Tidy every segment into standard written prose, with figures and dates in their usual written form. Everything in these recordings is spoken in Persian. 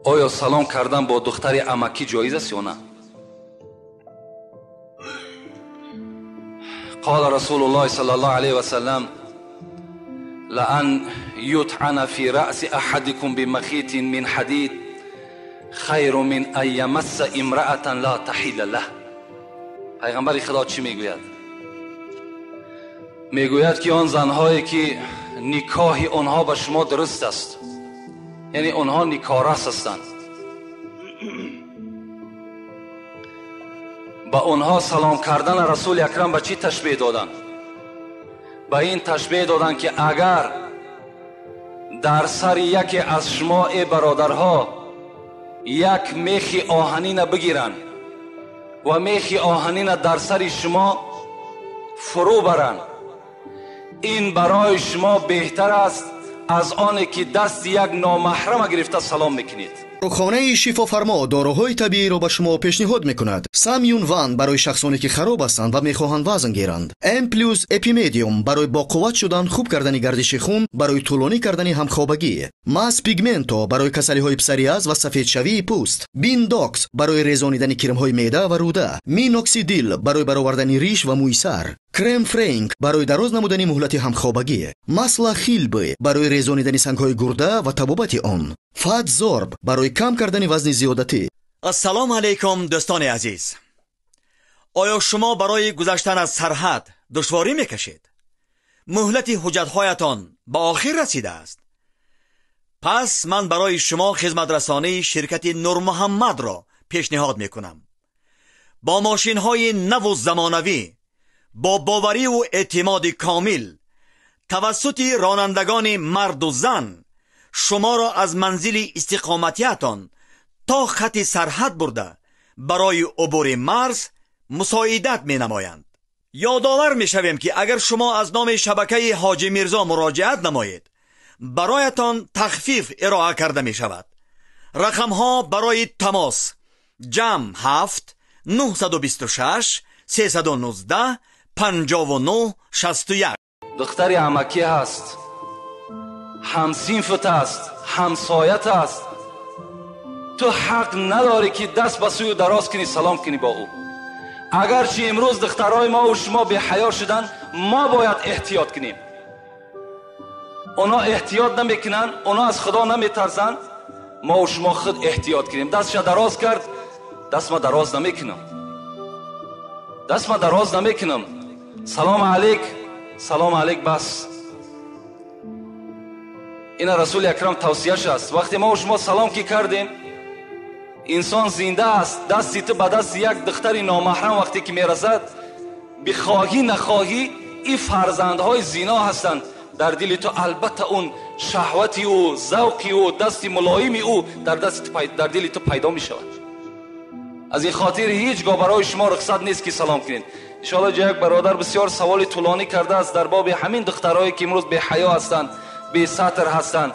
آیا سلام کردن با دختر عمکی جایز است یا نه؟ قال رسول الله صلی الله علیه و سلم لأن یطعن فی رأس احدکم بمخیط من حدید خیر من ان یمس امرأة لا تحل له. پیغمبر خدا چی میگوید؟ میگوید که آن زنهایی که نکاح آنها به شما درست است، یعنی آنها نکارس هستند، با آنها سلام کردن رسول اکرم به چی تشبیه دادن؟ به این تشبیه دادن که اگر در سر یکی از شما ای برادرها یک میخ آهنین بگیرن و میخ آهنین در سر شما فرو برن، این برای شما بهتر است از آنی که دست یک نامحرم گرفته سلام میکنید. رخانه شفافرما داروهای طبیعی را به شما پیشنهاد میکند. سامیون وان برای شخصانی که خراب هستند و میخواهند وزن گیرند. ام پلوس اپیمدیوم برای با قوت شدن، خوب کردن گردش خون، برای طولانی کردن همخوابگی. ماس پیگمنتو برای کسلی های پسریاز و سفید شوی پوست. بینداکس برای ریزانیدن کرم های معده و روده. مینوکسیدیل برای برآوردن ریش و موی سر. کرم فرانک برای دراز نمودن مهلت همخوابگی. ماسلا خیلبی برای ریزانیدن سنگ های گرده و تبابت آن. فات زورب برای کم کردن وزن زیادتی. السلام علیکم دوستان عزیز. آیا شما برای گذشتن از سرحد دشواری میکشید؟ مهلت حجت‌هایتان به آخر رسیده است. پس من برای شما خدمت رسانی شرکت نور محمد را پیشنهاد میکنم. با ماشین‌های نو و زمانوی، با باوری و اعتماد کامل، توسط رانندگان مرد و زن شما را از منزل استقامتیتان تا خط سرحد برده برای عبور مرز مساعدت می نمایند. یادآور می شویم که اگر شما از نام شبکه حاجی میرزا مراجعت نمایید، برایتان تخفیف ارائه کرده می شود. رقم ها برای تماس جمع 7 926 319 59 61. دختر عمکی هست، همسینفت است، همسایت است، تو حق نداری که دست به سوی دراز کنی سلام کنی با او. اگرچه امروز دخترای ما و شما به حیا شدن، ما باید احتیاط کنیم. اونا احتیاط نمیکنن، اونا از خدا نمیترسن، ما و شما خود احتیاط کنیم. دستش دراز کرد، دست ما دراز نمیکنم، دست ما دراز نمیکنم. سلام علیک، سلام علیک بس. این رسول اکرم توصیه‌اش است. وقتی ما و شما سلام کی کردیم، انسان زنده است. دستی تو به دست یک دختر نامحرم وقتی که میرسد، بخواهی نخواهی این فرزندهای زنا هستند در دل تو. البته اون شهوتی و ذوقی و دست ملایمی او در دل تو پیدا می شود. از این خاطر هیچگاه برای شما رخصت نیست که سلام کنید. انشاءالله جای یک برادر بسیار سوال طولانی کرده است در باب همین دخترایی که امروز به حیا هستند، به سطر هستند،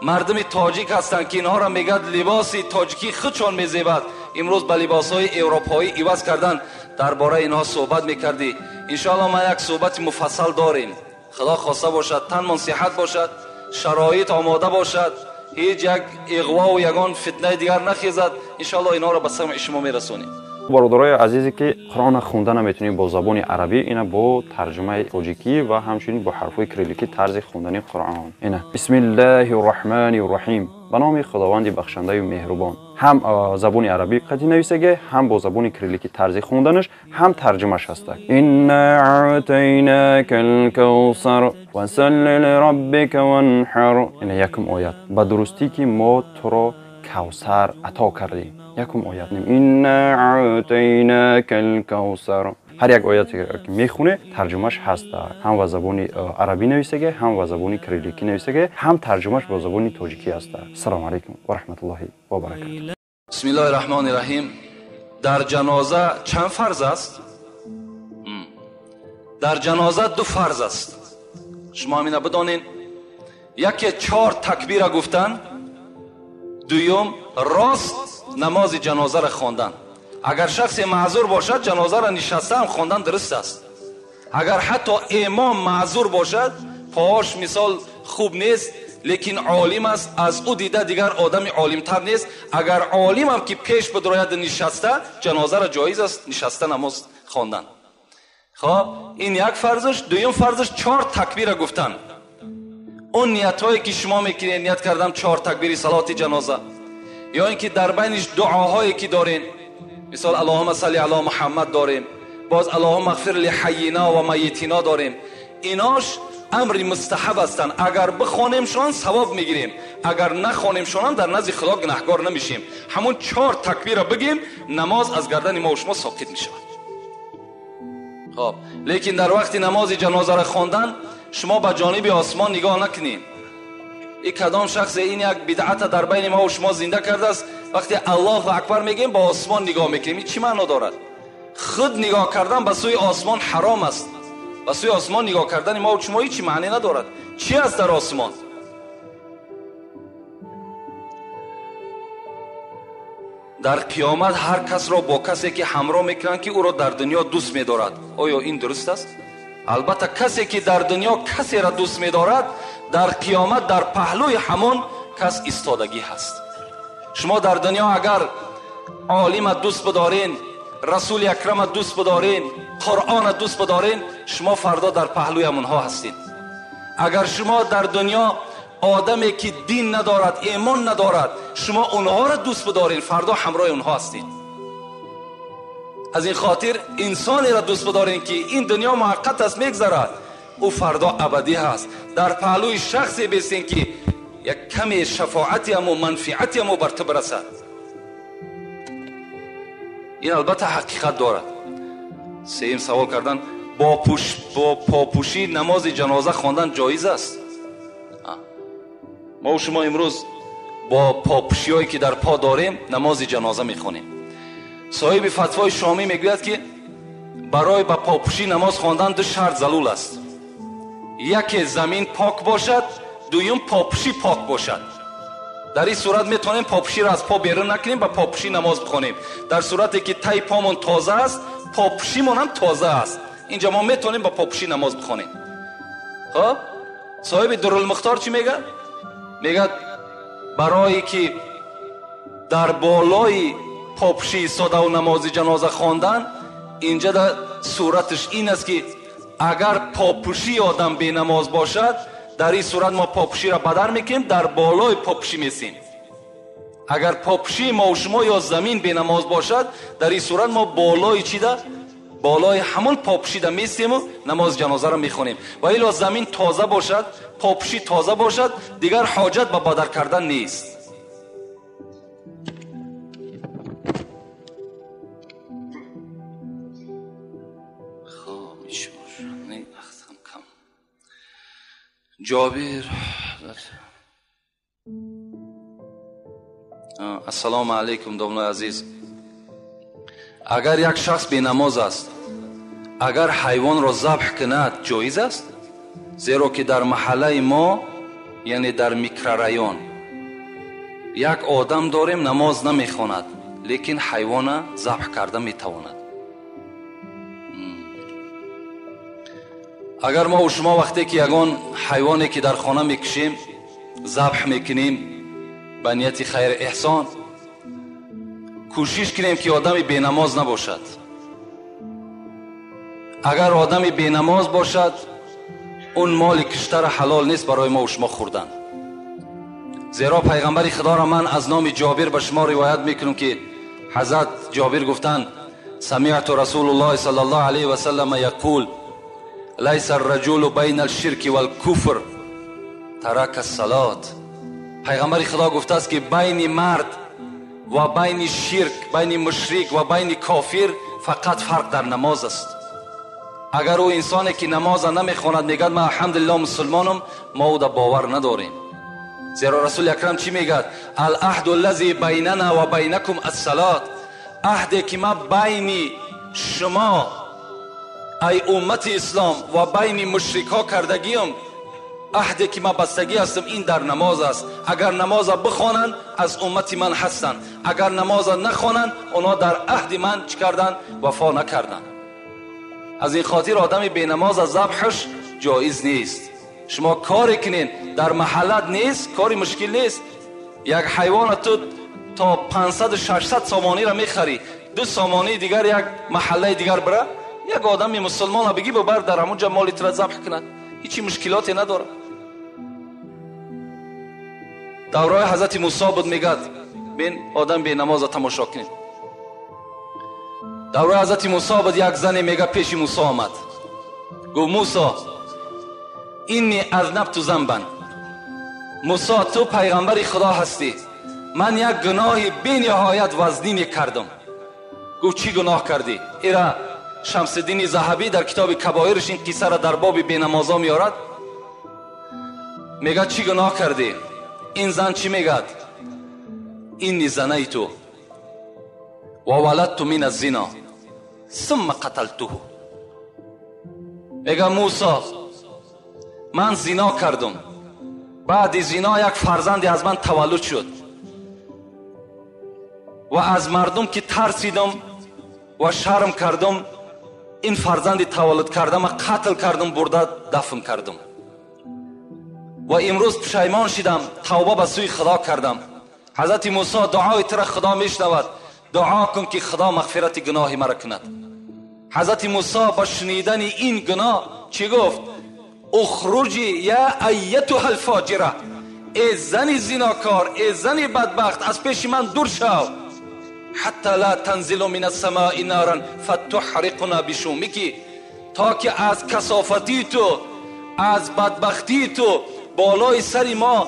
مردم تاجیک هستند که اینها را میگد لباس تاجیکی خودشان میزیبد، امروز به لباسهای اروپایی عوض کردن. درباره اینها صحبت میکردی. انشاءالله ما یک صحبت مفصل داریم. خدا خواسته باشد، تن من صحت باشد، شرایط آماده باشد، هیچ یک اغوا و یگان فتنه دیگر نخیزد، انشاءالله اینها را به سمع شما میرسونیم. برادرای عزیزی که قرآن خوندن نمیتونید با زبان عربی، اینا با ترجمه تاجیکی و همچنین با حرفای کریلیکی طرز خوندن قرآن. اینا بسم الله الرحمن الرحیم، به نام خداوند بخشنده و مهربان. هم زبان عربی قدی نویسه، هم با زبان کریلیکی طرز خوندنش، هم ترجمهش هست. انا اعطیناک الکوثر فصل لربک وانحر. اینا یکم آیت به درستی که ما تو را کوثر عطا کردیم. یکم آیت نیم انا اعطیناک الکوثر. هر یک آیتی که میخونه ترجمهش هست، هم با زبان عربی نویسه، هم با زبان کریلیکی نویسه، هم ترجمهش با زبان تاجیکی است. السلام علیکم و رحمت الله و برکاته. بسم الله الرحمن الرحیم. در جنازه چند فرض است؟ در جنازه 2 فرض است. شما همین بدانین. یکی 4 تکبیر گفتن، دوم راست نماز جنازه را خواندن. اگر شخص معذور باشد جنازه را نشسته هم خواندن درست است. اگر حتی امام معذور باشد پاش مثال خوب نیست لیکن عالم است، از او دیده دیگر آدم عالمتر نیست. اگر عالم هم که پیش بدراید نشسته، جنازه را جایز است نشسته نماز خواندن. خب این یک فرضش. دویم فرضش 4 تکبیر گفتن. اون نیتایی که شما میکنید، نیت کردم 4 تکبیر صلات جنازه، یا اینکه در بینش دعاهایی که دارین، مثال اللهم صل علی محمد داریم، باز اللهم اغفر لحینا و میتینا داریم، ایناش امر مستحب هستند. اگر بخوانیم شون ثواب میگیریم، اگر نخوانیم شون در نزد خدا گناهکار نمیشیم. همون 4 تکبیر را بگیم، نماز از گردن ما و شما ساقط میشه. خب لیکن در وقت نماز جنازه را خواندن شما به جانب آسمان نگاه نکنید. این کدام شخص این یک بدعت در بین ما و شما زنده کرده است؟ وقتی الله اکبر میگیم با آسمان نگاه میکنیم، این چی معنا دارد؟ خود نگاه کردن به سوی آسمان حرام است. به سوی آسمان نگاه کردن ما و شما هیچ معنی ندارد. چی است در آسمان؟ در قیامت هر کس را با کسی که همراه میکنن که او را در دنیا دوست می‌دارد. آیا این درست است؟ البته کسی که در دنیا کسی را دوست می‌دارد، در قیامت در پهلوی همون کس ایستادگی هست. شما در دنیا اگر عالم دوست بدارین، رسول اکرم دوست بدارین، قرآن دوست بدارین، شما فردا در پهلوی همونها هستید. اگر شما در دنیا آدمی که دین ندارد، ایمان ندارد، شما اونها را دوست بدارین، فردا همراه اونها هستید. از این خاطر انسانی را دوست بدارین که این دنیا موقت است میگذرد، او فردا ابدی هست. در پهلوی شخصی بیستین که یک کمی شفاعتی هم و منفعتی هم بر تو برسد. این البته حقیقت دارد. سیم سوال کردن با پاپوشی نماز جنازه خواندن جایز است؟ ما و شما امروز با پاپوشی هایی که در پا داریم نماز جنازه میخونیم. صاحب فتوای شامی میگوید که برای با پاپوشی نماز خواندن 2 شرط ضرور است. یک زمین پاک باشد، دوم پاپوشی پاک باشد. در این صورت میتونیم پاپوشی را از پا بیرون نکنیم، با پاپوشی نماز بخونیم. در صورتی که تای پامون تازه است، پاپوشیمون هم تازه است، اینجا ما میتونیم با پاپوشی نماز بخونیم. خب صاحب درالمختار چی میگه؟ میگه برای که در بالای پاپوشی ساده و نماز جنازه خواندن، اینجا در صورتش این است که اگر پاپوشی آدم بی نماز باشد، در این صورت ما پاپوشی را بدر میکنیم، در بالای پاپوشی میسیم. اگر پاپوشی ما و شما یا زمین بی نماز باشد، در این صورت ما بالای چی ده؟ بالای همون پاپوشی ده میسیم و نماز جنازه را میخونیم. و الا زمین تازه باشد، پاپوشی تازه باشد، دیگر حاجت به بدر کردن نیست. جابر السلام علیکم دوستان عزیز. اگر یک شخص بی نماز است، اگر حیوان را ذبح کند جایز است؟ زیرا که در محله ما یعنی در میکرورایون یک آدم داریم نماز نمیخواند لیکن حیوان ذبح کرده میتواند. اگر ما و شما وقتی که یگان حیوانی که در خانه میکشیم ذبح میکنیم به نیت خیر احسان، کوشش کنیم که آدمی بی نماز نباشد. اگر آدمی بی نماز باشد، اون مال کشتر حلال نیست برای ما و شما خوردن. زیرا پیغمبر خدا را من از نام جابر به شما روایت میکنم که حضرت جابر گفتند سمعت رسول الله صلی الله علیه و سلم یقول لیس الرجل بین الشرک والکفر ترک الصلاة. پیغمبر خدا گفته است که بین مرد و بین شرک، بین مشرک و بین کافر فقط فرق در نماز است. اگر او انسانی که نماز نمیخواند میگه من الحمدلله مسلمانم، ما او باور نداریم. زیرا رسول اکرم چی میگه؟ العهد الذی بیننا و بینکم الصلاة. عهدی که ما بین شما ای امت اسلام و بین مشرکا کردگیم، عهدی که ما بستگی هستم این در نماز است. اگر نماز بخوانند از امت من هستند، اگر نماز نخوانند اونا در عهد من چی کردند؟ وفا نکردند. از این خاطر آدمی بی نماز از ذبحش جایز نیست. شما کاری کنین در محلت نیست، کاری مشکل نیست. یک حیوان تو تا 500 600 سامانی را میخری، 2 سامانی دیگر یک محله دیگر بره، یک آدمی مسلمان ها بگی ببر در همونجا مالی را ذبح کنه، هیچی مشکلاتی نداره. دوره حضرت موسی بود، میگد بین آدم بی نماز تماشا کنید. دوره حضرت موسی بود، یک زنی میگه پیش موسی آمد، گفت موسی اینی اذنبت ذنبا، موسی تو پیغمبر خدا هستی، من یک گناه بی نهایت وزنی کردم. گفت چی گناه کردی؟ ایرا شمس الدین ذهبی در کتاب کبایرش این قصه را در باب بینمازا میارد. میگه چی گناه کردی؟ این زن چی میگد؟ اینی زنیت و ولدت من الزنا ثم قتلته. میگه موسی من زنا کردم، بعد زنا یک فرزندی از من تولد شد و از مردم که ترسیدم و شرم کردم این فرزندی تولد کردم قتل کردم، برده دفن کردم و امروز پشیمان شدم، توبه به سوی خدا کردم. حضرت موسی دعای تر خدا میشنود، دعا کن که خدا مغفرت گناه مرا کند. حضرت موسی با شنیدن این گناه چی گفت؟ اخرجی یا ایتها الفاجره، ای زن زناکار، ای زن بدبخت، از پیش من دور شو. حتی لا تنزل من السماء نارا فتحرقنا بشومکی، تا که از کثافتی تو، از بدبختی تو بالای سر ما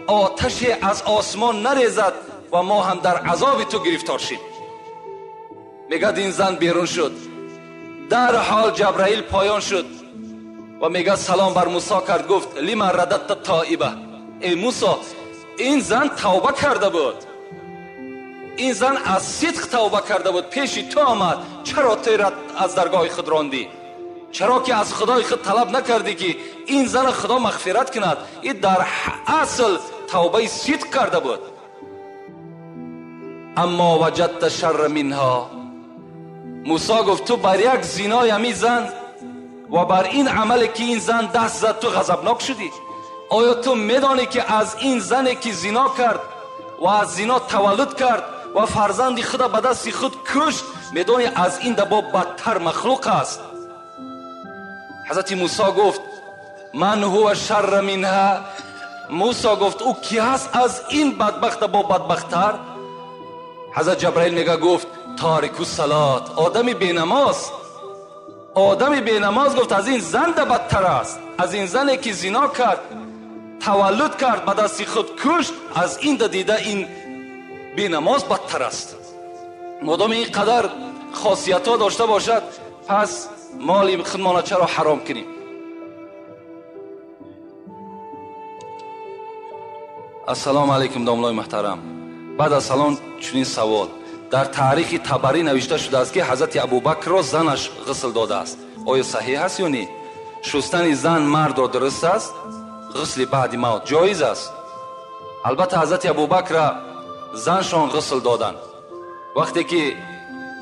آتش از آسمان نریزد و ما هم در عذاب تو گرفتار شیم. میگه این زن بیرون شد، در حال جبرائیل پایان شد و میگه سلام بر موسی کرد، گفت لما رددت تائبه، ای موسی این زن توبه کرده بود، این زن از صدق توبه کرده بود، پیش تو آمد، چرا تو را از درگاه خود راندی؟ چرا که از خدای خود طلب نکردی که این زن خدا مغفرت کند؟ این در اصل توبه صدق کرده بود. اما وجدت شر منها، موسی گفت تو بر یک زنای همی زن و بر این عملی که این زن دست زد تو غضبناک شدی؟ آیا تو میدانی که از این زنی که زنا کرد و از زنا تولد کرد و فرزند خود به دست خود کشت، میدانی از این دبا بدتر مخلوق است؟ حضرت موسی گفت من هو شر منها. موسی گفت او کی هست از این بدبخت با بدبختتر؟ حضرت جبرائیل میگه گفت تارک الصلات، آدم بینماز. آدم بینماز گفت از این زن بدتر است، از این زنی که زنا کرد، تولد کرد، به دست خود کشت، از این دیده این بینماز بدتر است. مادام این قدر خاصیت ها داشته باشد، پس مالی خودمان چرا حرام کنیم؟ السلام علیکم داملای محترم. بعد از سلام چنین سوال، در تاریخ طبری نوشته شده است که حضرت ابوبکر را زنش غسل داده است، آیا صحیح است یا نه؟ شستن زن مرد را درست است؟ غسل بعد موت جایز است؟ البته حضرت ابوبکر را زنشان غسل دادن. وقتی که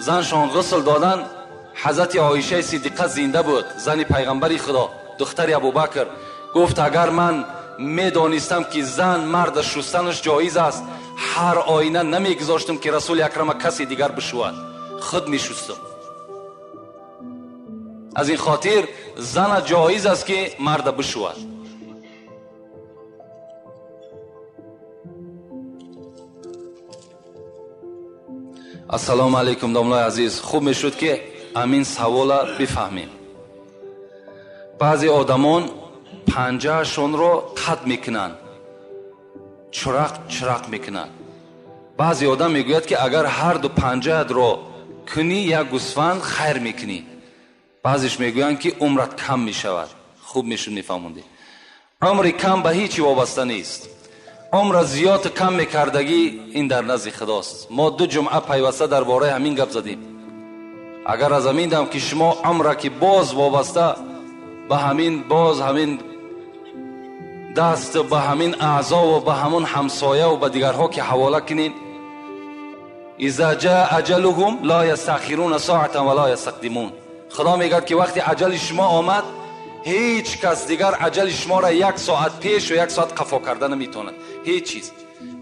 زنشان غسل دادن، حضرت عایشه صدیقه زنده بود، زن پیغمبری خدا، دختر ابوبکر. گفت اگر من میدانستم که زن مرد شستنش جایز است، هر آینه نمیگذاشتم که رسول اکرم کسی دیگر بشود، خود میشستم. از این خاطر زن جایز است که مرد بشود. السلام علیکم داملای عزیز. خوب میشد که امین سوال بفهمیم. بعضی آدمان پنجهشون رو قطع میکنن، چرق میکنن. بعضی آدم میگوید که اگر هر دو پنجه رو کنی یک گوسفند خیر میکنی. بعضیش میگویند که عمرت کم میشود. خوب میشون میفهموندی. عمر کم به هیچی وابسته نیست. عمر زیاد کم میکردگی این در نزد خداست. ما 2 جمعه پیوسته درباره همین گپ زدیم. اگر از همین دم که شما عمر که باز وابسته به همین باز همین دست به همین اعضا و به همون همسایه و به دیگرها که حواله کنین، اذا جاء اجلهم لا یستأخرون ساعة ولا یستقدمون. خدا میگه که وقتی اجل شما آمد هیچ کس دیگر عجل شما را 1 ساعت پیش و 1 ساعت قفا کرده نمیتواند. هیچ چیز.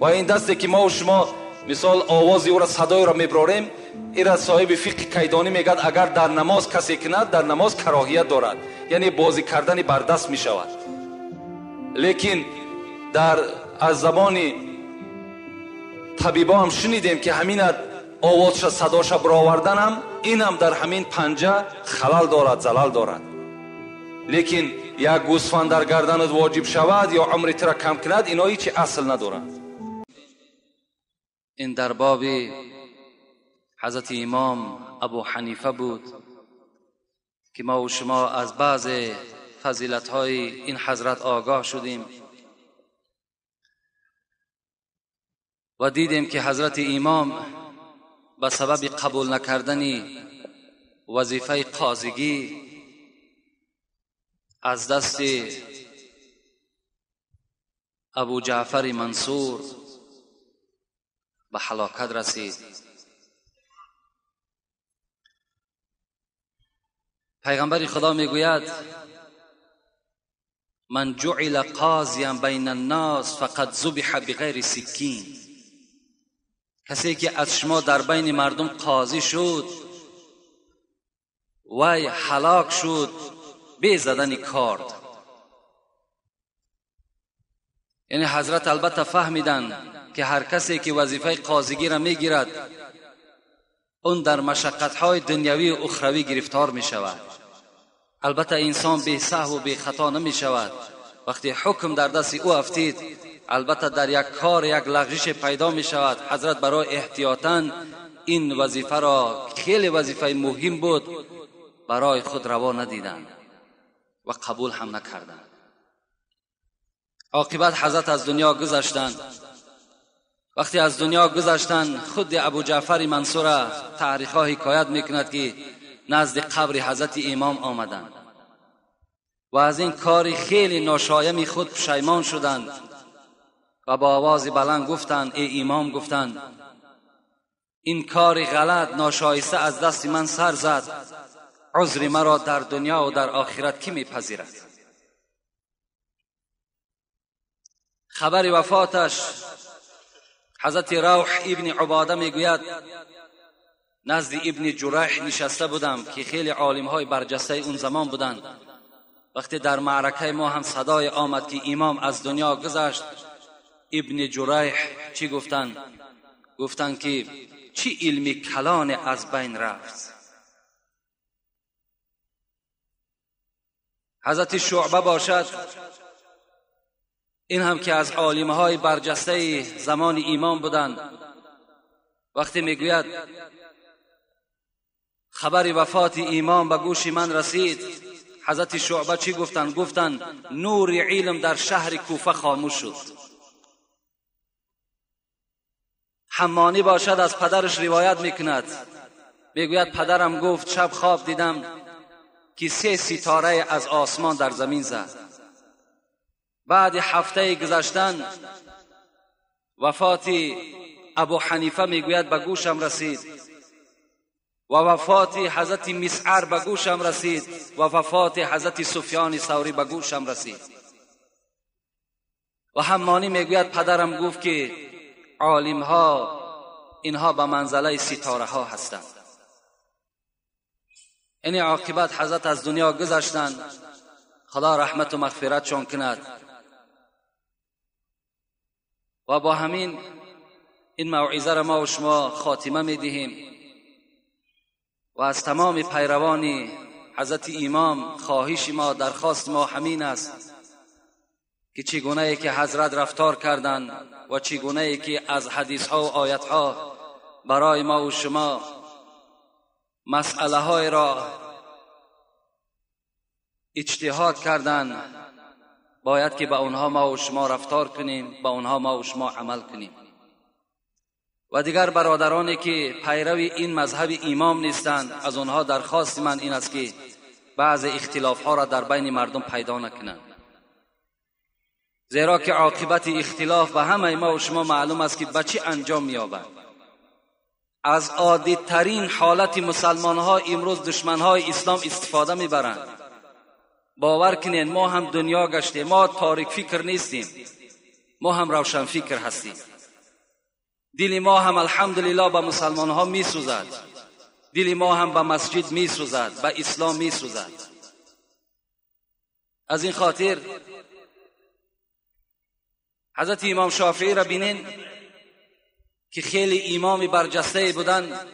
و این دستی که ما و شما مثال آوازی او را صدای را میبراریم، این را صاحب فقه کیدانی میگد اگر در نماز کسی کند در نماز کراهیت دارد، یعنی بازی کردن بر دست میشود. لیکن از زبان طبیبا هم شنیدیم که همین آوازش صداش برآوردن هم این هم در همین پنجه خلل دارد، زلال دارد. لیکن یک گوسفند در گردنت واجب شود یا عمرت را کم کند، اینا هیچ اصل ندارد. این در باب حضرت امام ابو حنیفه بود که ما و شما از بعض فضیلت‌های این حضرت آگاه شدیم و دیدیم که حضرت امام به سبب قبول نکردن وظیفه قاضیگی از دست ابو جعفر منصور به هلاکت رسید. پیغمبر خدا میگوید من جعل قاضیا بین الناس فقد ذبح بغیر سکین. کسی که از شما در بین مردم قاضی شد وی هلاک شد به زدن کارد. یعنی حضرت البته فهمیدن که هر کسی که وظیفه قاضیگی را میگیرد اون در مشقت‌های دنیوی و اخروی گرفتار می شود. البته انسان بی سهو و بی خطا نمی شود. وقتی حکم در دست او افتید البته در یک کار یک لغزش پیدا می شود. حضرت برای احتیاطاً این وظیفه را، خیلی وظیفه مهم بود، برای خود روا ندیدند و قبول هم نکردند. عاقبت حضرت از دنیا گذشتند. وقتی از دنیا گذشتند خود ابو جعفر منصور تاریخ‌ها حکایت میکند که نزد قبر حضرت امام آمدند و از این کار خیلی ناشایمی خود پشیمان شدند و با آواز بلند گفتند ای امام، گفتند این کار غلط ناشایسته از دست من سر زد، عذر مرا در دنیا و در آخرت کی میپذیرد؟ خبر وفاتش حضرت روح ابن عباده میگوید نزد ابن جریح نشسته بودم که خیلی عالم های برجسته اون زمان بودند. وقتی در معرکه ما هم صدای آمد که امام از دنیا گذشت، ابن جریح چی گفتند؟ گفتند که چی علمی کلان از بین رفت. حضرت شعبه باشد، این هم که از عالم‌های برجسته زمان امام بودند، وقتی میگوید خبر وفات امام به گوش من رسید، حضرت شعبه چی گفتند؟ گفتند نور علم در شهر کوفه خاموش شد. حمانی باشد، از پدرش روایت میکند، میگوید پدرم گفت شب خواب دیدم که 3 ستاره از آسمان در زمین زد. بعد هفته گذشتن وفات ابو حنیفه میگوید به گوشم رسید و وفات حضرت مسعر به گوشم رسید و وفات حضرت سفیان ثوری به گوشم رسید. و حمانی میگوید پدرم گفت که عالم ها اینها به منزله ستاره ها هستند. این عاقبت حضرت از دنیا گذشتند، خدا رحمت و مغفرتشان کند. و با همین این موعظه را ما و شما خاتمه میدهیم و از تمام پیروان حضرت امام خواهش ما، درخواست ما همین است که چگونه ای که حضرت رفتار کردند و چگونه ای که از حدیث ها و آیت ها برای ما و شما مسئله های را اجتهاد کردند، باید که به اونها ما و شما رفتار کنیم، به اونها ما و شما عمل کنیم. و دیگر برادرانی که پیروی این مذهب امام نیستند، از اونها درخواست من این است که بعض اختلاف ها را در بین مردم پیدا نکنند، زیرا که عاقبت اختلاف به همه ما و شما معلوم است که به چه انجام می‌یابد. از عادی ترین حالت مسلمان ها امروز دشمن های اسلام استفاده میبرند باور کنین ما هم دنیا گشتیم، ما تاریک فکر نیستیم، ما هم روشن فکر هستیم. دل ما هم الحمدلله به مسلمان ها می سوزد، دل ما هم به مسجد می سوزد، به اسلام می سوزد. از این خاطر حضرت امام شافعی را بینین که خیلی امام برجسته بودند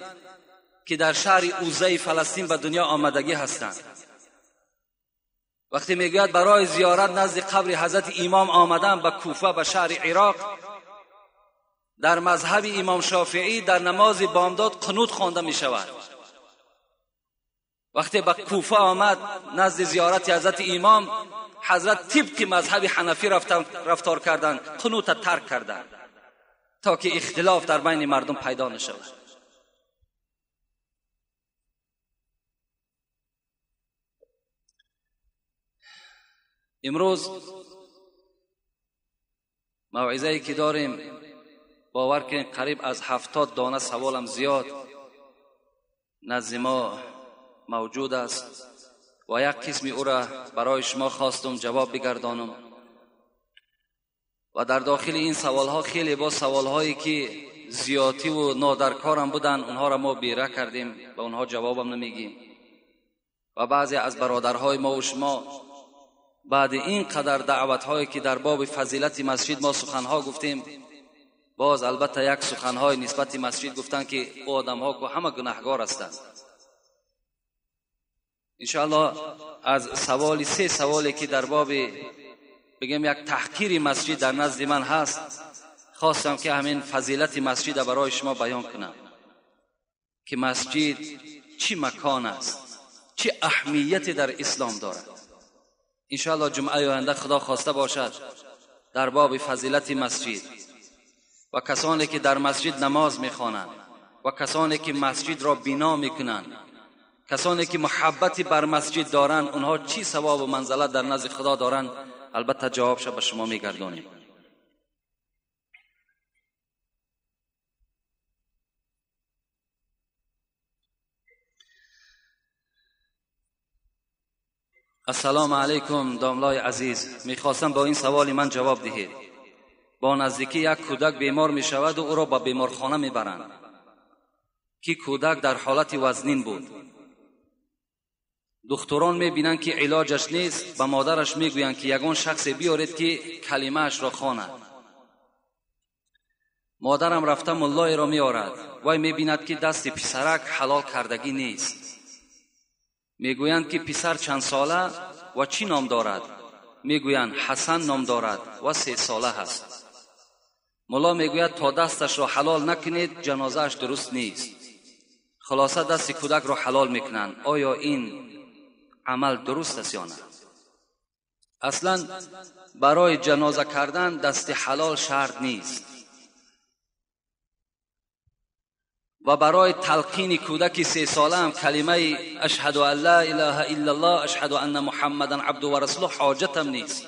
که در شهر اوزه فلسطین به دنیا آمدگی هستند. وقتی میگوید برای زیارت نزد قبر حضرت امام آمدن به کوفه، به شهر عراق، در مذهب امام شافعی در نماز بامداد قنوت خوانده می شود. وقتی به کوفه آمد نزد زیارت حضرت امام، حضرت طبق مذهب حنفی رفتار کردند، قنوت ترک کردند تا که اختلاف در بین مردم پیدا نشود. امروز موعظه‌ای که داریم، باور کنید قریب از 70 دانه سوالم زیاد نزد ما موجود است و یک قسم او را برای شما خواستم جواب بگردانم. و در داخل این سوالها خیلی با سوالهایی که زیادی و نادرکارم بودن، اونها را ما بیره کردیم، به اونها جوابم نمیگیم. و بعضی از برادرهای ما و شما بعد این قدر دعوت‌هایی که در باب فضیلت مسجد ما سخنها گفتیم، باز البته یک سخنهای نسبت مسجد گفتن که او آدم‌ها که همه گناهگار هستند. انشاءالله از سه سوالی که در باب بگم یک تحقیر مسجد در نزد من هست، خواستم که همین فضیلت مسجد برای شما بیان کنم که مسجد چی مکان است، چی اهمیتی در اسلام دارد. انشاءالله جمعه آینده خدا خواسته باشد در باب فضیلت مسجد و کسانی که در مسجد نماز میخوانند و کسانی که مسجد را بنا میکنند، کسانی که محبتی بر مسجد دارند، اونها چی ثواب و منزلت در نزد خدا دارند، البته جوابش به شما میگردانیم. السلام علیکم داملای عزیز، میخواستم با این سوال من جواب دهید. با نزدیکی یک کودک بیمار میشود و او را به بیمارخانه میبرند که کودک در حالت وزنین بود. دکتران میبینند که علاجش نیست، به مادرش میگویند که یگان شخص بیارید که کلمه اش را خواند. مادرم رفته ملای را میآورد، وای میبیند که دست پسرک حلال کردگی نیست. میگویند که پسر چند ساله و چی نام دارد؟ میگویند حسن نام دارد و 3 ساله هست. ملا میگوید تا دستش را حلال نکنید جنازهش درست نیست. خلاصه دست کودک را حلال میکنند. آیا این عمل درست است یا نه؟ اصلا برای جنازه کردن دست حلال شرط نیست و برای تلقین کودک 3 ساله هم کلمه اشهد ان لا اله الا الله اشهد ان محمدا عبده و رسوله حاجت هم نیست.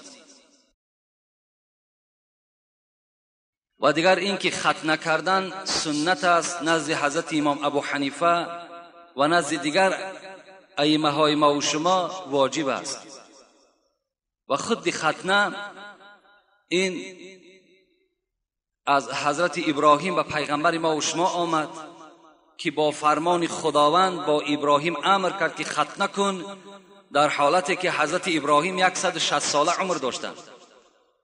و دیگر این که ختنه کردن سنت است نزد حضرت امام ابو حنیفه و نزد دیگر ائمه های ما و شما واجب است. و خود ختنه این از حضرت ابراهیم و پیغمبر ما و شما آمد که با فرمان خداوند با ابراهیم امر کرد که ختنه کن، در حالتی که حضرت ابراهیم 160 ساله عمر داشتند.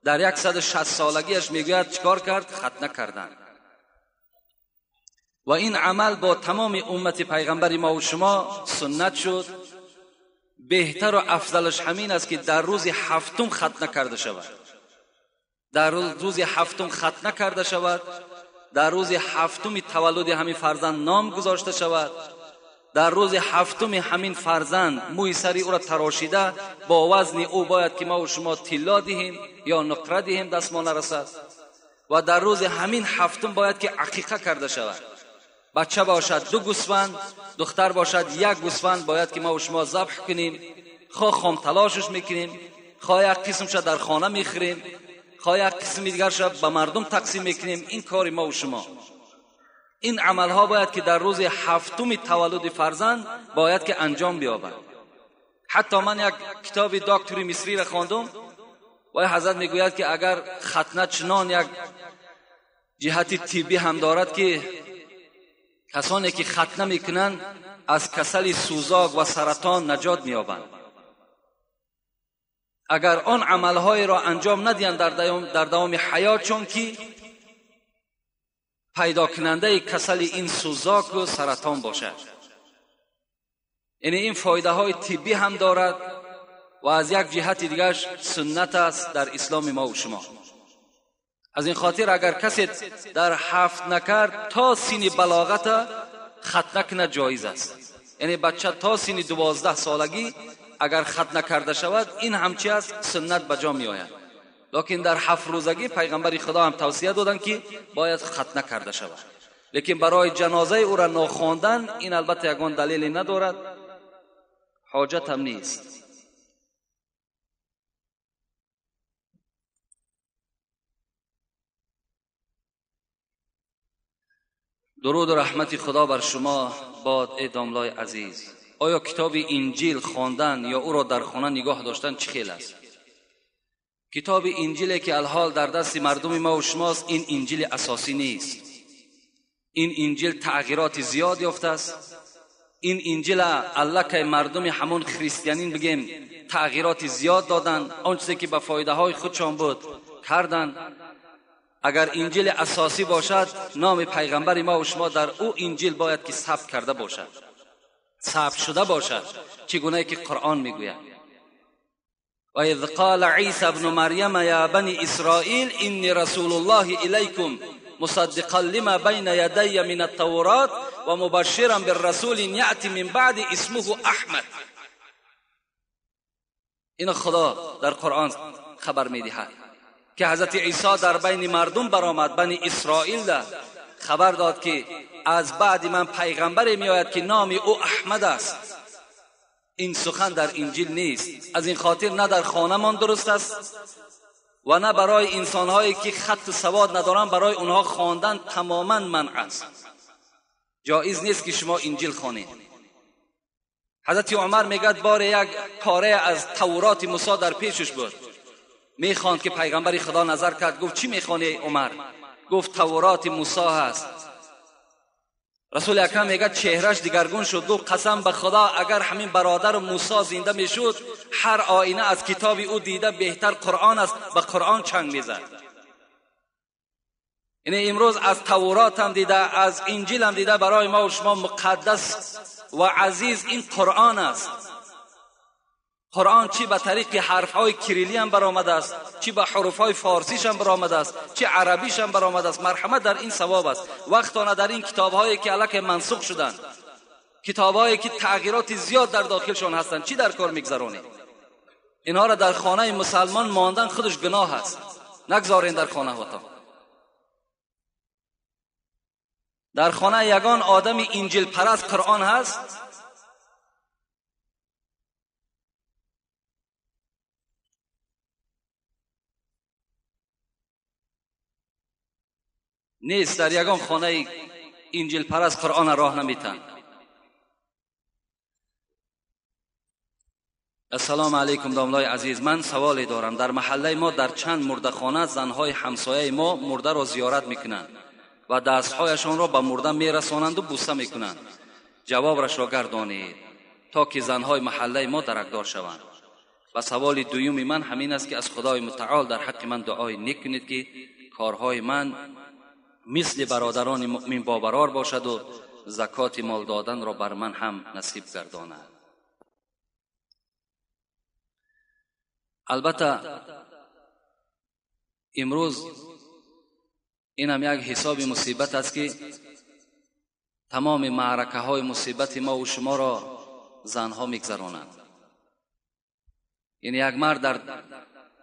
در 160 سالگیش میگوید چیکار کرد؟ ختنه کردند. و این عمل با تمام امت پیغمبر ما و شما سنت شد. بهتر و افضلش همین است که در روز 7 ختنه کرده شود. در روز 7 ختنه کرده شود، در روز 7 تولد همین فرزند نام گذاشته شود، در روز 7 همین فرزند موی سری او را تراشیده با وزن او باید که ما و شما طلا دهیم یا نقره دهیم دست ما نرسد. و در روز همین 7 باید که عقیقه کرده شود. بچه باشد 2 گوسفند، دختر باشد 1 گوسفند باید که ما و شما ذبح کنیم. خواه خام تلاشش میکنیم، خواه یک قسمش در خانه میخریم، خواه یک قسم دیگر شب به مردم تقسیم میکنیم. این کار ما و شما. این عملها باید که در روز 7 تولد فرزند باید که انجام بیابد. حتی من یک کتاب دکتری مصری را خواندم و حضرت میگوید که اگر ختنه چنان یک جهت طبی هم دارد که کسانی که ختنه میکنند از کسل سوزاک و سرطان نجات مییابند. اگر آن عملهای را انجام ندهند در دوام حیات، چون که پیدا کننده کسل این سوزاک و سرطان باشد. یعنی این فایده های طبی هم دارد و از یک جهت دیگرش سنت است در اسلام ما و شما. از این خاطر اگر کسی در 7 نکرد تا سن بلاغت ختنه کنه جایز است. یعنی بچه تا سن 12 سالگی اگر ختنه کرده شود این همچی است سنت بجا می آید. لیکن در 7 روزگی پیغمبر خدا هم توصیه دادند که باید ختنه کرده شود. لیکن برای جنازه او را نخواندن این البته یگان دلیلی ندارد، حاجت هم نیست. درود و رحمت خدا بر شما باد ای داملای عزیز. آیا کتاب انجیل خواندن یا او را در خانه نگاه داشتن چه خیل است؟ کتاب انجیلی که الحال در دست مردم ما و شماست این انجیل اساسی نیست. این انجیل تغییرات زیاد یافته است. این انجیل الله که مردم همون خریستیانین بگیم تغییرات زیاد دادن، آن چیزی که به فایده های خودشان بود کردن. اگر انجیل اساسی باشد نام پیغمبر ما و شما در او انجیل باید که ثبت کرده باشد، ثبت شده باشد، چگونه که قرآن میگوید و اذ قال عیسی ابن مریم یا بنی اسرائیل انی رسول الله الیکم مصدقا لما بین یدی من التورات و مبشرا بالرسول یأتی من بعد اسمه احمد. این خدا در قرآن خبر میدهد که حضرت عیسی در بین مردم برآمد، بنی اسرائیل ده خبر داد که از بعد من پیغمبری میآید که نام او احمد است. این سخن در انجیل نیست. از این خاطر نه در خانه من درست است و نه برای انسانهایی که خط سواد ندارن برای اونها خواندن تماما منع است. جایز نیست که شما انجیل خوانید. حضرت عمر میگد بار یک پاره از تورات موسی در پیشش بود، میخواند که پیغمبر خدا نظر کرد، گفت چی میخوانی عمر؟ گفت تورات موسی هست. رسول اکرم میگه چهرش دیگرگون شد، گفت قسم به خدا اگر همین برادر موسی زنده میشد هر آینه از کتاب او دیده بهتر قرآن است، به قرآن چنگ میزد. یعنی امروز از تورات هم دیده، از انجیل هم دیده برای ما و شما مقدس و عزیز این قرآن است. قرآن چی به طریق حرفهای کریلی هم برآمده است، چی به حروفهای فارسیش هم برآمده است، چی عربیش هم برآمده است. مرحمت در این ثواب است. وقتانه در این کتاب‌هایی که الک منسوخ شدن، کتاب‌هایی که تغییرات زیاد در داخلشون هستند، چی در کار میگذرونید؟ اینها را در خانه مسلمان ماندن خودش گناه است. نگذارین در خانه هاتون. در خانه یگان آدم انجیل پرست قرآن هست. نیست. در یگان خانه انجیل پرست قرآن راه نمیتن. السلام علیکم داملای عزیز، من سوالی دارم. در محله ما در چند مرده خانه زنهای همسایه ما مرده را زیارت میکنند و دستهایشان را به مرده میرسانند و بوسه میکنند. جوابش را گردانید تا که زنهای محله ما درکدار شوند. و سوال دوم من همین است که از خدای متعال در حق من دعای نیک کنید که کارهای من مثل برادران مؤمن باورار باشد و زکات مال دادن را بر من هم نصیب گرداند. البته امروز این هم یک حساب مصیبت است که تمام معرکه های مصیبت ما و شما را زنها میگذرانند. یعنی یک مرد در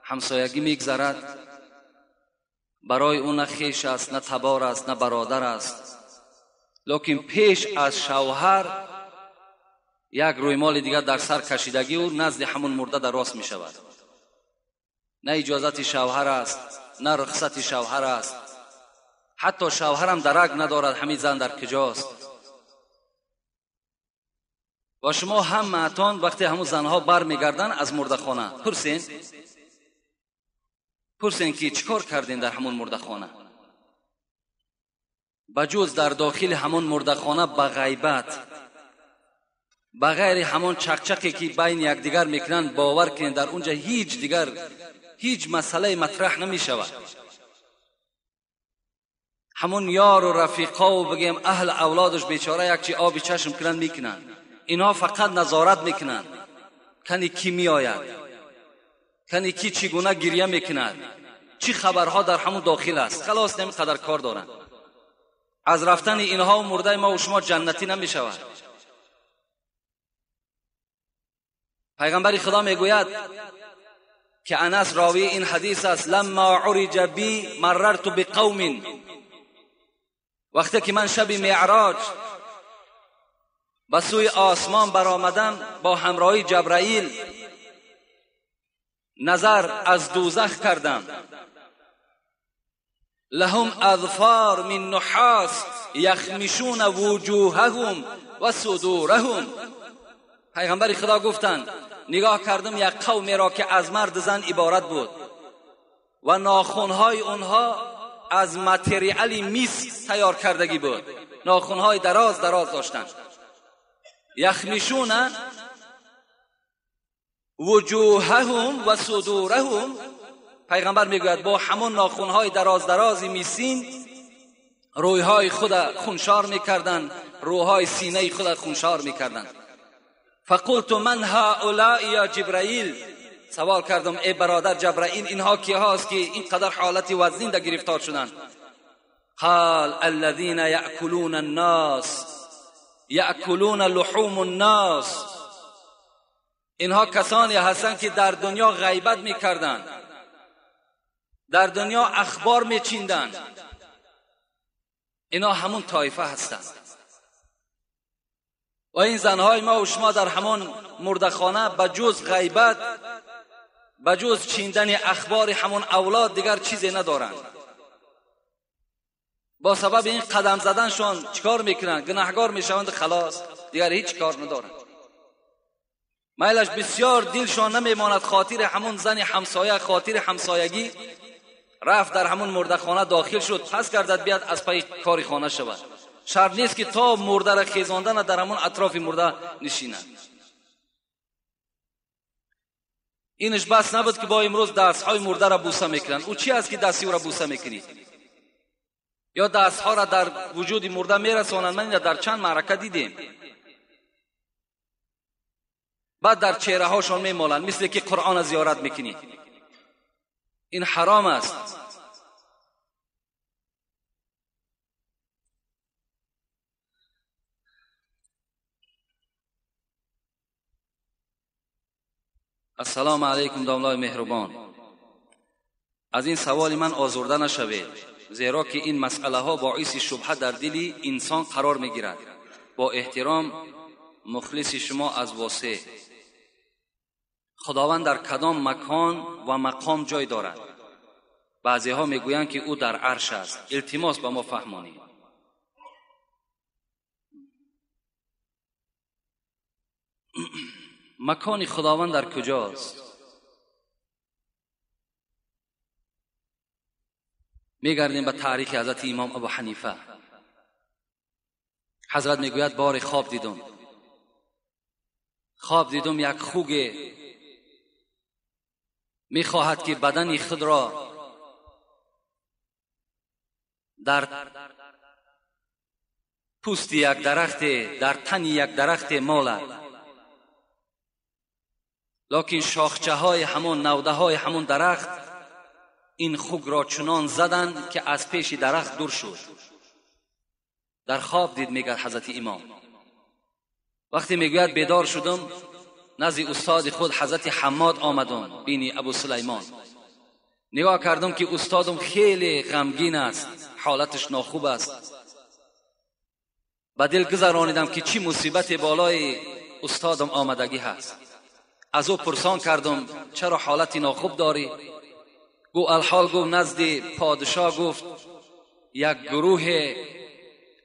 همسایگی میگذرد، برای او نه خویش است، نه تبار است، نه برادر است، لیکن پیش از شوهر یک رویمال دیگر در سر کشیدگی و نزد همون مرده در راست می شود. نه اجازت شوهر است، نه رخصت شوهر است، حتی شوهر هم درک ندارد همین زن در کجاست. و شما همتون وقتی همون زنها بر میگردن از مردخانه پرسین که چیکار کردین در همون مردخانه؟ بجز در داخل همون مردخانه به غیبت، بغیر همون چقچقی که بین یکدیگر میکنن، باور کنین در اونجا هیچ مسئله مطرح نمیشود. همون یار و رفیقا و بگیم اهل اولادش بیچاره یک چی آبی چشم کنن میکنن، اینها فقط نظارت میکنن کنی کی میآید، کنی کی چگونه گریه میکند، چی خبرها در همون داخل است. خلاص نمیقدر کار دارن. از رفتن اینها و مرده ما و شما جنتی نمیشود. پیغمبر خدا میگوید که انس راوی این حدیث است: لما عرج بی مررت بقوم، وقتی که من شب معراج به سوی آسمان برآمدم با همراهی جبرائیل، نظر از دوزخ کردم. لهم اظفار من نحاس یخمشون وجوههم و صدورهم. پیغمبر خدا گفتند نگاه کردم یک قومی را که از مرد زن عبارت بود و ناخنهای اونها از متریالی میس تیار کردگی بود، ناخنهای دراز داشتند. یخمشون وجوههم و صدورهم، پیغمبر میگوید با همون ناخنهای درازی میسین رویهای خود خونشار میکردند، روهای سینه خود خونشار میکردند. فقلت من هؤلاء یا جبرائیل، سوال کردم ای برادر جبرائیل اینها کی هاست که اینقدر حالت وزنین در گرفتار شدند؟ قال الذين يأكلون الناس یأکلون لحوم الناس. اینها کسانی هستند که در دنیا غیبت میکردند، در دنیا اخبار میچیندند. اینا همون طایفه هستند. و این زنهای ما و شما در همون مردخانه بجز غیبت، بجز چیندن اخبار همون اولاد دیگر چیزی ندارند. با سبب این قدم زدنشون چیکار میکنن؟ گناهگار میشوند، خلاص دیگر هیچ کار ندارند. میلش بسیار دلشان نمیماند خاطر همون زن همسایه، خاطر همسایگی رفت در همون مردخانه داخل شد، پس گردد بیاد از پای کاری خانه شود. شرط نیست که تا مرده را خیزاندن در همون اطراف مرده نشینند. اینش بس نبود که با امروز دستهای مرده را بوسه میکنن. او چی است که دستی او را بوسه میکنی؟ یا دستها را در وجود مرده میرسانند. من در چند معرکه دیدیم. بعد در چهره هاشون میمالند مثل که قرآن زیارت میکنی. این حرام است. السلام علیکم داملای مهربان. از این سوال من آزرده نشوید، زیرا که این مسئله ها باعث شبهه در دل انسان قرار میگیرد. با احترام، مخلص شما از واسه. خداوند در کدام مکان و مقام جای دارد؟ بعضی ها میگویند که او در عرش است. التماس به ما فهمانید. مکان خداوند در کجاست؟ میگردیم به تاریخ حضرت امام ابو حنیفه. حضرت میگوید بار خواب دیدم یک خوگ میخواهد که بدن خود را در پوست یک درخت، در تن یک درخت مالد، لکن شاخچه های همون نوده های همون درخت این خوگ را چنان زدند که از پیش درخت دور شد. در خواب دید میگه حضرت امام. وقتی میگوید بیدار شدم، نزد استاد خود حضرت حماد آمدم، بینی ابو سلیمان. نگاه کردم که استادم خیلی غمگین است، حالتش ناخوب است. با دل گذرانیدم که چی مصیبت بالای استادم آمدگی هست. از او پرسان کردم چرا حالتی ناخوب داری؟ گو الحال گفت نزد پادشاه گفت یک گروه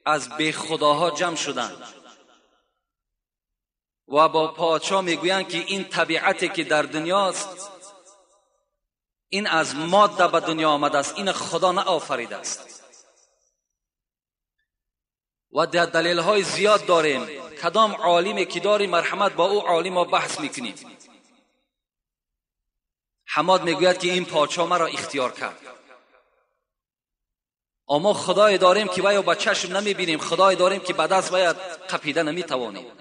از بی خداها جمع شدند و با پادشاه میگویند که این طبیعتی که در دنیاست، این از ماده به دنیا آمده است، این خدا نه آفریده است. و در دلیل های زیاد داریم. کدام عالمی که داری مرحمت با او عالم ما بحث میکنیم. حماد میگوید که این پادشاه مرا اختیار کرد. اما خدای داریم که وی با چشم نمیبینیم، خدای داریم که به دست وی قپیده نمیتوانیم.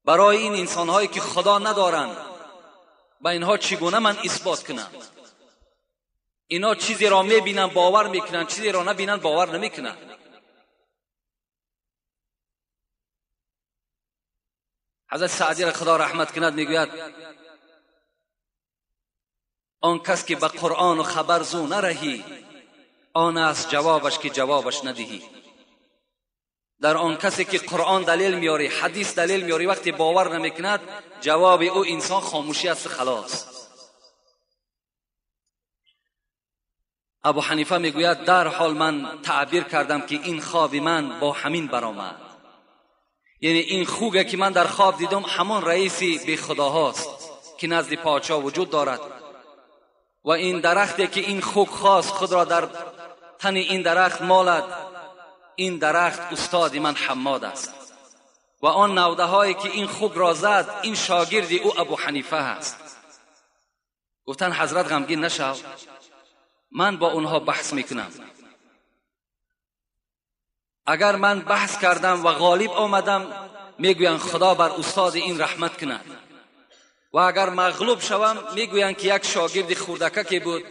برای این انسان هایی که خدا ندارند، با اینها چگونه من اثبات کنم؟ اینا چیزی را میبینن باور میکنن، چیزی را نبینن باور نمیکنن. حضرت سعدی را خدا رحمت کند میگوید آن کس که به قرآن و خبر زو نرهی، آن است جوابش که جوابش ندهی. در آن کسی که قرآن دلیل میاری، حدیث دلیل میاری، وقتی باور نمیکند جواب او انسان خاموشی است، خلاص. ابو حنیفه میگوید در حال من تعبیر کردم که این خواب من با همین برآمد. یعنی این خوگه که من در خواب دیدم همان رئیس بی خداهاست که نزد پادشاه وجود دارد. و این درختی که این خوگ خواست خود را در تن این درخت مالد، این درخت استاد من حماد است. و آن نوده هایی که این خوگ را زد این شاگرد او ابو حنیفه است. گفتن حضرت غمگین نشو، من با اونها بحث میکنم. اگر من بحث کردم و غالب آمدم میگویند خدا بر استاد این رحمت کند، و اگر مغلوب شوم میگویند که یک شاگرد خردکه بود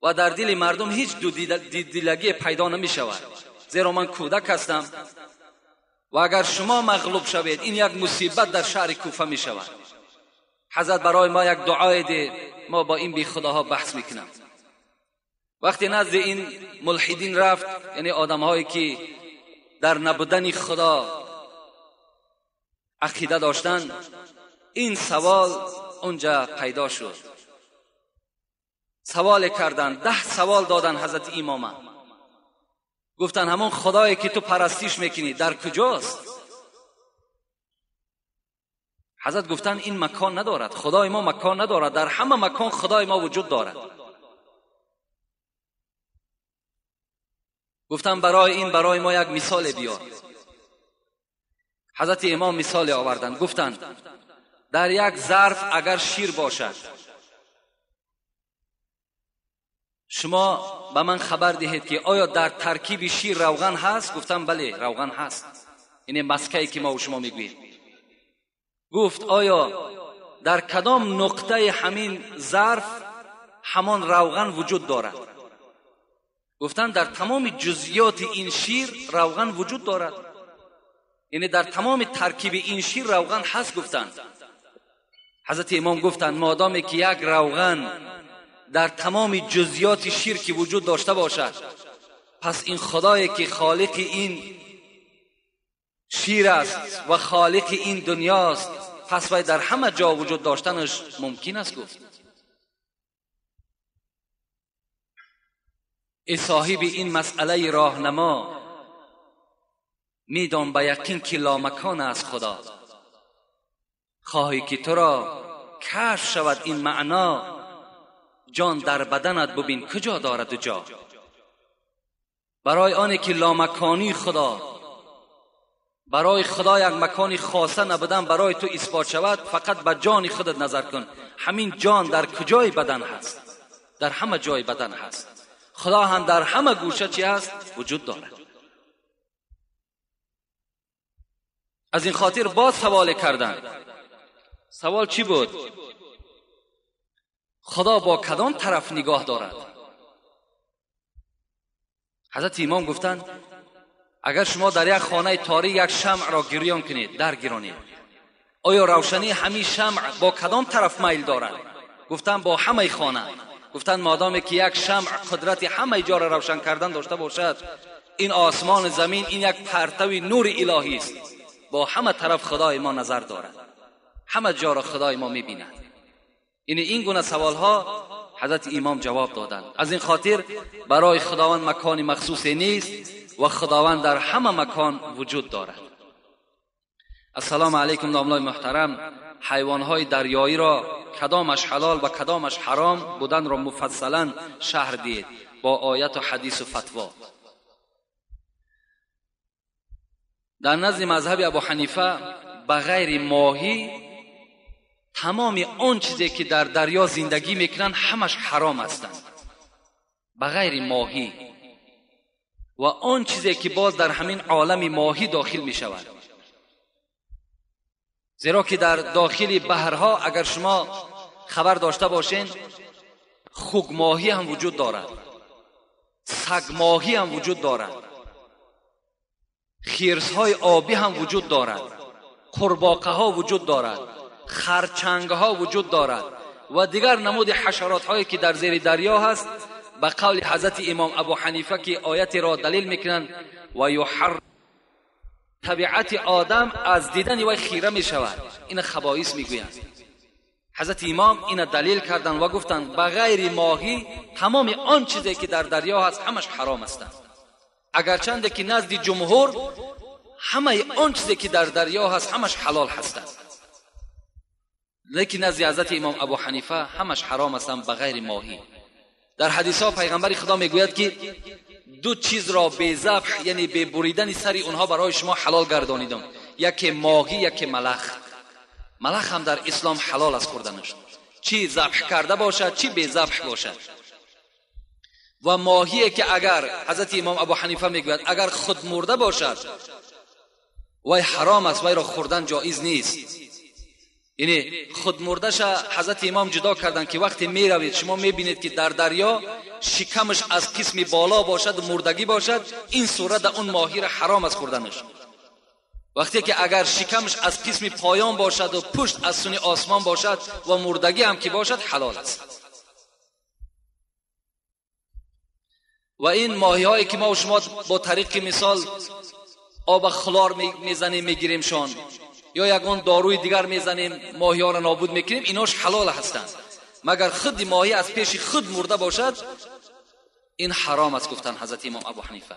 و در دل مردم هیچ دیدگی پیدا نمی شود، زیرا من کودک هستم. و اگر شما مغلوب شوید این یک مصیبت در شهر کوفه می شود. حضرت برای ما یک دعای ده، ما با این بی خداها بحث میکنم. وقتی نزد این ملحدین رفت، یعنی آدم هایی که در نبودن خدا عقیده داشتن، این سوال اونجا پیدا شد. سوال کردن، 10 سوال دادن حضرت امام. گفتن همون خدایی که تو پرستیش میکنی در کجاست؟ حضرت گفتن این مکان ندارد، خدای ما مکان ندارد، در همه مکان خدای ما وجود دارد. گفتن برای ما یک مثال بیار. حضرت امام مثال آوردن. گفتن در یک ظرف اگر شیر باشد، شما به من خبر دهید که آیا در ترکیب شیر روغن هست؟ گفتم بله روغن هست. این مسکه‌ای که ما و شما میگوییم. گفت آیا در کدام نقطه همین ظرف همان روغن وجود دارد؟ گفتن در تمام جزئیات این شیر روغن وجود دارد. یعنی در تمام ترکیب این شیر روغن هست. گفتن حضرت امام گفتن مادامی که یک روغن در تمام جزئیات شیر که وجود داشته باشد، پس این خدایی که خالق این شیر است و خالق این دنیاست، پس وی در همه جا وجود داشتنش ممکن است. گفت ای صاحب این مسئله راهنما، میدان به یقین که لامکان است خدا. خواهی که تو را کشف شود این معنا، جان در بدنت ببین کجا دارد جا. برای آنی که لامکانی خدا، برای خدا یک مکانی خاصه نبودن برای تو اثبات شود، فقط به جان خودت نظر کن. همین جان در کجای بدن هست؟ در همه جای بدن هست. خدا هم در همه گوشه چی هست؟ وجود دارد. از این خاطر باز سوال کردن. سوال چی بود؟ خدا با کدام طرف نگاه دارد؟ حضرت امام گفتند اگر شما در یک خانه تاریک یک شمع را گریان کنید، در گرانید، آیا روشنی همین شمع با کدام طرف میل دارد؟ گفتند با همه خانه. گفتند مادامی که یک شمع قدرت همه جا را روشن کردن داشته باشد، این آسمان زمین این یک پرتوی نور الهی است، با همه طرف خدای ما نظر دارد، همه جا را خدای ما میبیند. این گونه سوال ها حضرت امام جواب دادند. از این خاطر برای خداوند مکانی مخصوصی نیست و خداوند در همه مکان وجود دارد. السلام علیکم ناملای محترم، حیوانهای دریایی را کدامش حلال و کدامش حرام بودن را مفصلا شرح دید با آیت و حدیث و فتوا. در نزد مذهب ابو حنیفه بغیر ماهی تمام آن چیزی که در دریا زندگی میکنن همش حرام هستند، بغیر ماهی و آن چیزی که باز در همین عالم ماهی داخل می شود. زیرا که در داخل بحرها اگر شما خبر داشته باشین خوک ماهی هم وجود دارد، سگ ماهی هم وجود دارد، خرس‌های آبی هم وجود دارد، قورباغه ها وجود دارد، خرچنگ ها وجود دارد و دیگر نمود حشرات هایی که در زیر دریا هست. به قول حضرت امام ابو حنیفه که آیت را دلیل میکنند و یحرم، طبیعت آدم از دیدن وی خیره می شود، این خبائث میگویند. حضرت امام این دلیل کردند و گفتند بغیر ماهی تمام آن چیزی که در دریا هست همش حرام است، اگرچند که نزد جمهور همه آن چیزی که در دریا هست همش حلال هست، لیکن نزد حضرت امام ابو حنیفه همش حرام است بغیر ماهی. در حدیث ها پیغمبر خدا میگوید که دو چیز را به ذبح یعنی به بریدن سر اونها برای شما حلال گردانیدم، یکی ماهی یکی ملخ. ملخ هم در اسلام حلال است خوردنش، چی ذبح کرده باشد چی به ذبح باشد. و ماهی که اگر حضرت امام ابو حنیفه میگوید اگر خود مرده باشد وی حرام است، وی را خوردن جایز نیست. یعنی خود مردش حضرت امام جدا کردن که وقتی می روید شما می بینید که در دریا شکمش از قسم بالا باشد و مردگی باشد، این صورت اون ماهی را حرام است خوردنش. وقتی که اگر شکمش از قسم پایان باشد و پشت از سوی آسمان باشد و مردگی هم که باشد حلال است. و این ماهی هایی که ما و شما با طریق مثال آب خلار میزنیم میگیریم شان یا یگان داروی دیگر میزنیم ماهی ها را نابود میکنیم، ایناش حلال هستند، مگر خود ماهی از پیش خود مرده باشد این حرام است گفتن حضرت امام ابو حنیفه.